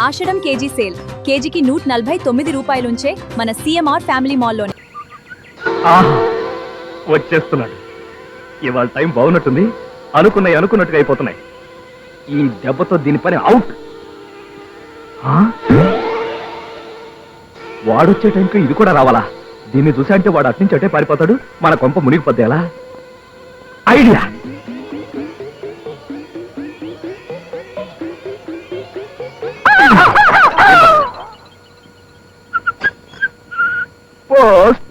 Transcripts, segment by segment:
ఆషాఢం KG sale కేజీకి 149 రూపాయలుంచే మన CMR family మాల్లోనే. వచ్చేస్తున్నాడు. ఇవాళ టైం బాగున్నట్టుంది. అనుకున్నట్టుగా అయిపోతున్నాయి. ఈ దెబ్బతో దీని పని అవుట్. వాడొచ్చే టైంకి ఇది కూడా రావాలా? దీన్ని చూసా అంటే వాడు అట్నుంచి అటే పారిపోతాడు. మన కొంప మునిగిపోద్ది. ఎలా ఐడియా? పోస్ట్.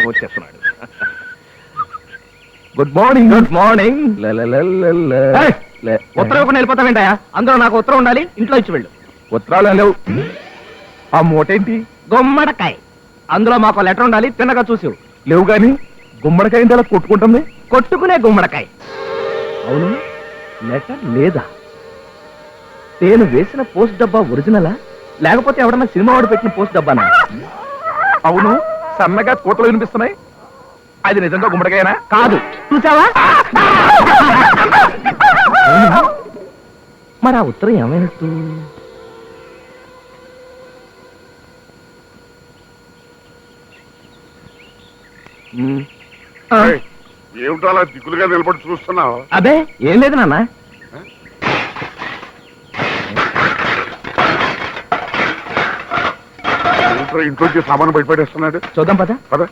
వచ్చేస్తున్నాడు. Good morning. ఉత్తరం ఇవ్వకుండా వెళ్ళిపోతావేంటయా? అందులో నాకు ఉత్తరం ఉండాలి. ఇంట్లో ఇచ్చి వెళ్ళు. ఉత్తరాలు లేవు. ఆ మూటేంటి? గుమ్మడికాయ. అందులో మాకు లెటర్ ఉండాలి. తిన్నగా చూసావు లేవు. గాని గుమ్మడికాయ అలా కొట్టుకుంటుంది. కొట్టుకునే గుమ్మడికాయ. అవును, లెటర్ లేదా? నేను వేసిన పోస్ట్ డబ్బా ఒరిజినలా, లేకపోతే ఎవడన్నా సినిమా వాడు పెట్టిన పోస్ట్ డబ్బానా? అవును, సన్నగా కోతలు వినిపిస్తున్నాయి. అది నిజంగా గుమ్మడికాయనా? కాదు. చూసావా? మరి ఆ ఉత్తరం ఏమైనట్టు? ఏమిటో అలా దిక్కులుగా నిలబడి చూస్తున్నావు? అదే ఏం లేదు నాన్న. ఇంట్లోంచి సామాను బయటపడేస్తున్నాడు. చూద్దాం పద. పద.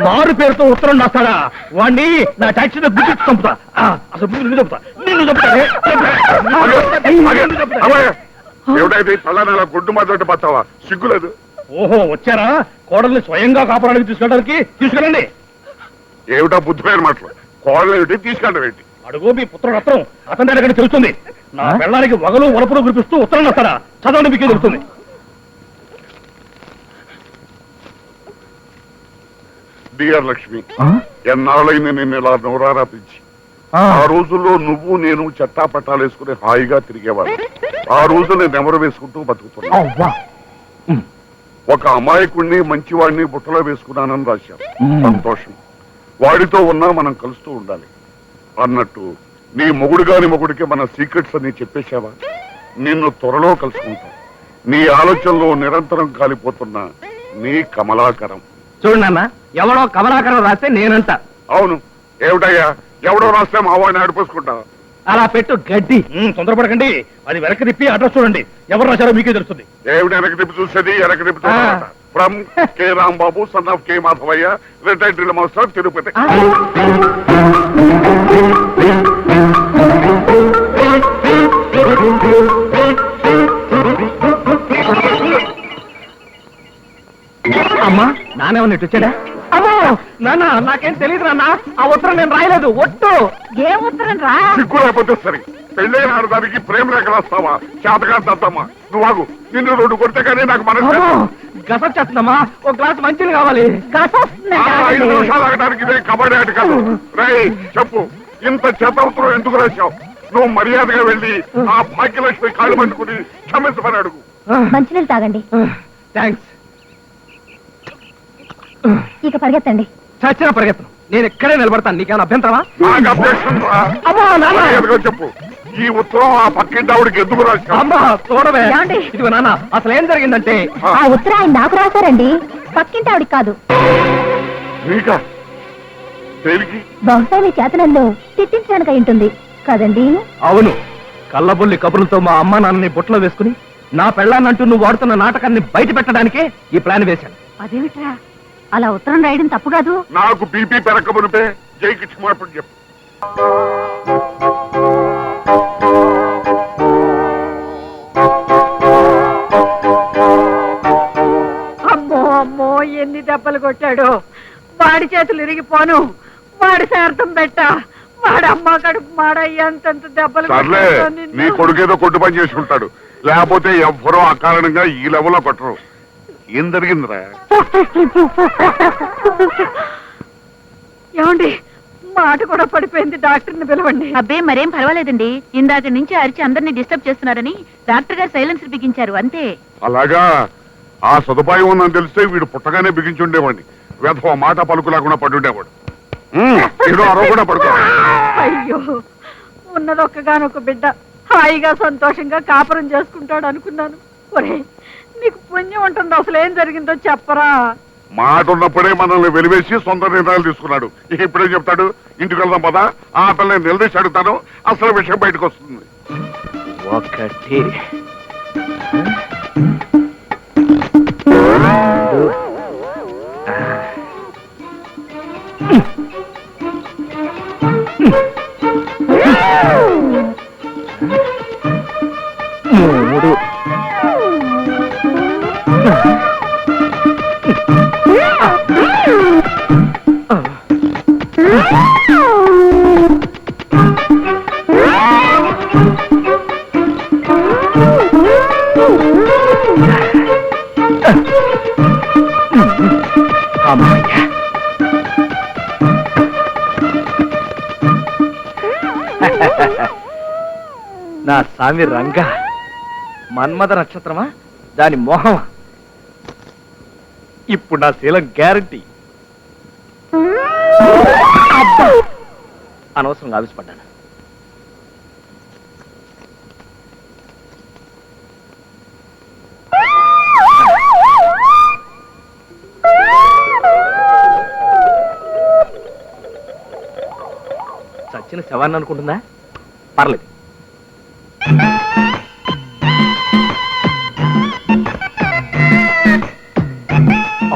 మారు పేరుతో ఉత్తరం రాస్తాడా? వాణ్ణి నా టాక్సీలో గుర్తు చంపుతా. అసలు నిన్ను చంపుతా. ఏమిటైతే పలానా అలా గుడ్డు మాట్లాడి పడతావా? సిగ్గులేదు. ఓహో, వచ్చారా? కోడల్ని స్వయంగా కాపాడానికి తీసుకెళ్ళడానికి. తీసుకెళ్ళండి. ఏమిటా బుద్ధిపోయిన మాటలు? కోడలు ఏమిటి, తీసుకెళ్ళడం ఏంటి? అడుగు మీ పుత్రుడు ఉత్తరం. అతని దగ్గర తెలుస్తుంది. నా పెళ్ళానికి వగలు వలపులు కురిపిస్తూ ఉత్తరం రాస్తాడా? చదవండి, మీకే తెలుస్తుంది. డియర్ లక్ష్మి, ఎన్నాళ్ళైంది నిన్ను ఇలా నోరారాపించి. ఆ రోజుల్లో నువ్వు నేను చట్టా పట్టాలు వేసుకుని హాయిగా తిరిగేవాడు. ఆ రోజు నేను నెమరు వేసుకుంటూ బతుకుతున్నా. ఒక అమాయకుడిని మంచివాడిని బుట్టలో వేసుకున్నానని రాశాను. సంతోషం. వాడితో ఉన్నా మనం కలుస్తూ ఉండాలి అన్నట్టు నీ మొగుడు గాని మొగుడికి మన సీక్రెట్స్ అన్ని చెప్పేశావా? నిన్ను త్వరలో కలుసుకుంటా. నీ ఆలోచనలో నిరంతరం కాలిపోతున్నా నీ కమలాకరం. చూడు నాన్న, ఎవడో కమలాకరం రాస్తే నేనంట. అవును, ఏమిటయ్యా? ఎవడో రాస్తే మా వాడిని ఆడిపోసుకుంటా. అలా పెట్టు గడ్డి. తొందరపడకండి. అది వెనక్కి తిప్పి అడ్రస్ చూడండి. ఎవరు రాశారో మీకే తెలుస్తుంది. ఏమిటి వెనక్కి తిప్పి చూసేది? వెనక్కి తిప్పి from K Rambabu, son of K Madhavayya, retired drill master, Tirupati. అమ్మా, నానేమన్నా ఇటు వచ్చాడా? అమ్మో నాన్న, నాకేం తెలియదు నాన్న. ఆ ఉత్తరం నేను రాయలేదు. ఒట్టు. ఏ ఉత్తరం రా? సిగ్గు లేకపోతే సరే. పెళ్ళైన ఆడదానికి ప్రేమ రేఖ రాస్తావా? చేతగా దద్దమ్మా. నువ్వు ఆగు. నిన్ను 2 కొడితే కానీ నాకు మనసు. గసొచ్చేస్తుందమ్మా. ఒక గ్లాస్ మంచిది కావాలి. 5 నిమిషాలు ఆగడానికి ఇదే కబడ్డీ ఆట కాదు. రై చెప్పు, ఇంత చేత ఉత్తరం ఎందుకు రాశావు? నువ్వు మర్యాదగా వెళ్ళి ఆ భాగ్యలక్ష్మి కాళ్ళు పట్టుకుని క్షమించమని అడుగు. మంచినీళ్ళు తాగండి. థ్యాంక్స్. ఇక పరిగెత్తండి. చచ్చిన పరిగెత్తను. నేను ఎక్కడే నిలబడతాను. నీకేమైనా అభ్యంతరమా? నాకు అభ్యక్షం రా. చెప్పు, ఈ ఉత్తరం ఆ పక్కింటి ఆవిడకి ఎందుకు రాశావు? అమ్మా చూడవే. ఇదిగో నాన్న, అసలు ఏం జరిగిందంటే ఆ ఉత్తరం ఆయన నాకు రాశారండి, పక్కింటి ఆవిడికి కాదు. బహుశా మీ చేతనంలో తిట్టించడానికి అయి ఉంటుంది కదండి? అవును, కళ్ళబొల్లి కబుర్లతో మా అమ్మ నాన్నని బుట్టలో వేసుకుని నా పెళ్ళాన్నంటూ నువ్వు వాడుతున్న నాటకాన్ని బయట పెట్టడానికే ఈ ప్లాన్ వేశాను. అదేమిట్రా, అలా ఉత్తరం రాయడం తప్పు కాదు. నాకు బీపీ పెరగమునిపే జైకి క్షమాపణ చెప్పు. అమ్మో అమ్మో, ఎన్ని దెబ్బలు కొట్టాడు. వాడి చేతులు ఇరిగిపోను. వాడి శార్థం పెట్ట. వాడి అమ్మ కడుపు మాడ ఎంతంత దెబ్బలు. సర్లే, నీ కొడుకేదో కొట్టు పని చేసుకుంటాడు. లేకపోతే ఎవ్వరూ అకారణంగా ఈ లెవెల్లో కొట్టరు. ఏం జరిగిందిరా? ఏమండి, మాట కూడా పడిపోయింది. డాక్టర్ని పిలవండి. అబ్బే మరేం పర్వాలేదండి. ఇందాక నుంచి అరిచి అందరినీ డిస్టర్బ్ చేస్తున్నారని డాక్టర్ గారు సైలెన్సర్ బిగించారు అంతే. అలాగా? ఆ సదుపాయం ఉందని తెలిస్తే వీడు పుట్టగానే బిగించుండేవాడిని. వేధవ మాట పలుకు లేకుండా పడుండేవాడు. ఏదో అరవకుండా పడుకో. అయ్యో ఉన్నదొక్కగానొక్క బిడ్డ హాయిగా సంతోషంగా కాపురం చేసుకుంటాడు అనుకున్నాను. ఒరే నీకు పుణ్యం ఉంటుంది, అసలు ఏం జరిగిందో చెప్పరా. మాట ఉన్నప్పుడే మనల్ని వెలివేసి సొంత నిర్ణయాలు తీసుకున్నాడు. ఇక ఇప్పుడేం చెప్తాడు? ఇంటికి వెళ్దాం పదా, ఆ పిల్లని నిలదీసి అడుగుతాను, అసలు విషయం బయటకు వస్తుంది. ఒకటి మూడు అమ్మయ్య. నా స్వామి రంగా, మన్మథ నక్షత్రమా దాని మోహమా? ఇప్పుడు నా శీలం గ్యారంటీ. అనవసరంగా ఆవిష్పడ్డాను. చచ్చిన శవాన్ని అనుకుంటుందా? పర్లేదు.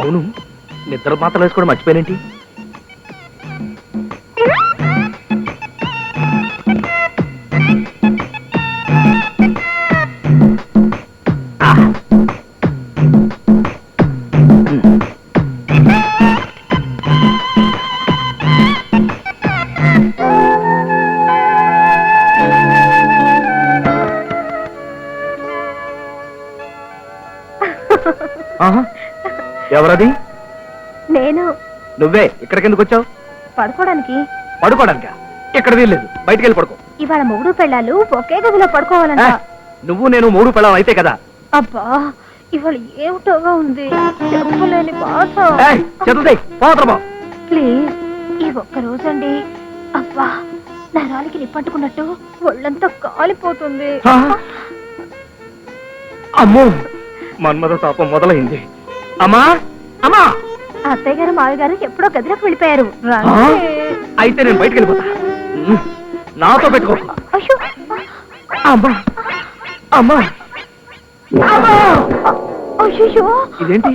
అవును, నిద్ర మాత్రలు వేసుకోవడం మర్చిపోయినేంటి? ఎవరది? నేను. నువ్వే ఇక్కడికి ఎందుకు వచ్చావు? పడుకోవడానికి. పడుకోవడానికా? ఇక్కడ వీల్లేదు, బయటికి వెళ్ళి పడుకో. ఇవాళ మొగుడు పెళ్ళాలు ఒకే గదిలో పడుకోవాలంట. నువ్వు నేను మూడు పెళ్ళాం అయితే కదా. అబ్బా ఇవాళ ఏమిటోగా ఉంది, చెప్పలేని బాధ. ప్లీజ్ ఈ ఒక్క రోజండి. అబ్బా నరాలకి నిప్పట్టుకున్నట్టు ఒళ్ళంతా కాలిపోతుంది. అమ్మో, మన్మథ తాపం మొదలైంది. అమ్మా అమ్మా, అత్తయ్య గారు మావి గారు ఎప్పుడో గదిలోకి వెళ్ళిపోయారు. అయితే నేను బయటికి వెళ్ళిపోతా. నాతో పెట్టుకో. అయ్యో అమ్మా అమ్మా, అయ్యో ఇదేంటి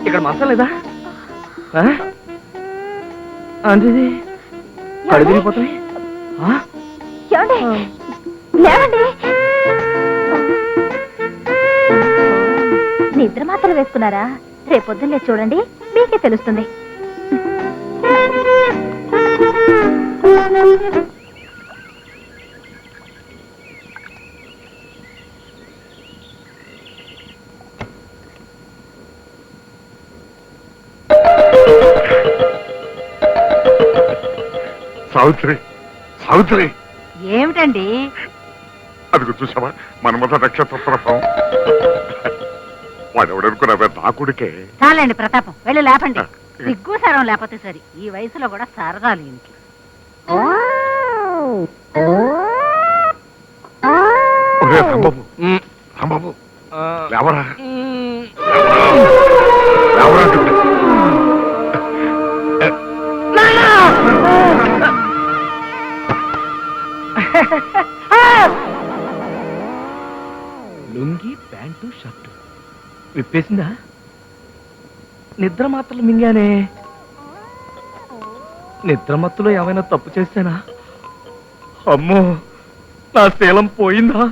ఇక్కడ మంచం లేదా? అంటే కళ్ళు తిరిగిపోతాయి. ఏమండి లేవండి. నిద్ర మాత్రలు వేసుకున్నారా? రేపొద్దున్నే చూడండి, మీకే తెలుస్తుంది. సావిత్రి, సావిత్రి, ఏమిటండి? అది చూసావా మన్మథ నక్షత్ర ప్రభావం. వాడెవడనుకున్నావే నా కొడుకే. చాలండి ప్రతాపం, వెళ్ళి లేపండి. సిగ్గు సరం లేకపోతే సరి, ఈ వయసులో కూడా సరదాలు ఇంటికి. ఒరే రాంబాబు, రాంబాబు లేవరా, లేవరా అంటే. లుంగి ప్యాంటు షర్టు విప్పేసిందా? నిద్ర మాత్రలు మింగానే. నిద్ర మత్తులో ఏమైనా తప్పు చేశానా? అమ్మో, నా శీలం పోయిందా?